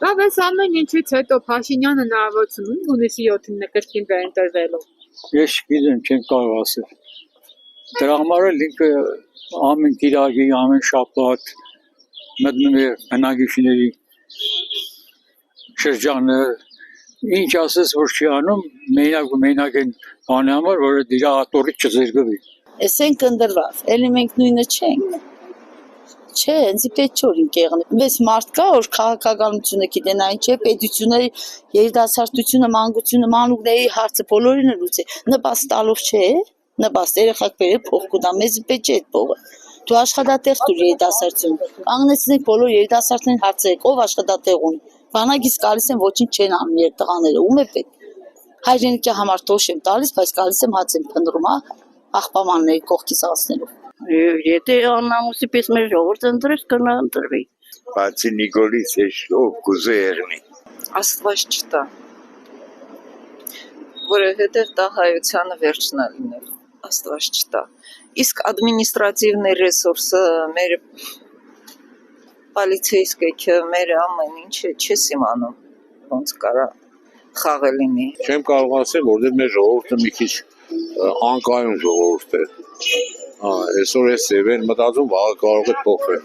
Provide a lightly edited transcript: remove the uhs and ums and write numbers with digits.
Լավ, այս ամեն ինչից հետո Փաշինյանը հնարավորություն ունի հունիսի 7-ին կրկին վերընտրվելու։ Ես չգիտեմ, չեմ կարող ասել։ Դրա համար էլ ինքը ամեն կիրակի, ամեն շաբաթ մտնում է բնակիչների շրջանը, ինչ ասես որ չի անում, մենակ են բանի համար, որ դրա ատորից չզրկվի։ Էսենք ընդրված, էլի մենք նույնը չենք։ Չէ, ինձ պետք չէ ինք եղնի։ Մեծ մարդ կա, որ քաղաքականությունը գիտեն, այն չէ, պետությունը, երիտասարդությունը, մանկությունը, մանուկների հարցը բոլորին լուծի։ Նպաստ տալով չէ, նպաստ երեխակ բերել փող կուտա, մեզ պետք չէ այդ փողը։ Դու աշխատատեղ դուր երիտասարդություն։ Կանգնեցնեք բոլոր երիտասարդներին հարցերեք, ով աշխատատեղ ունի։ Բանակից գալիս են ոչինչ չեն անում երբ տղաները, ում է պետք։ Հայրենիքի համար տոշ եմ տալիս, բայց գալիս եմ հաց եմ փնտրում, հա, աղբամանների կողքից անցնելու։ Եթե աննամուսի պես մեր ժողովուրդը ընտրեց, կնա ընտրվի։ Բացի Նիկոլից ով կուզե եղնի։ Աստված չտա, որովհետև դա հայությանը վերջնա լինելու, Աստված չտա։ Իսկ ադմինիստրատիվный ռեսուրսը, մեր պոլիցեյսկեքը, մեր ամեն ինչը չես իմանում, ոնց կարա խաղը լինի։ Չեմ կարող ասել, որտեղ մեր ժողովուրդը մի քիչ անկայուն ժողովուրդ է։ Այսօր էս ծևեն մտածում, վաղը կարող է փոխվել։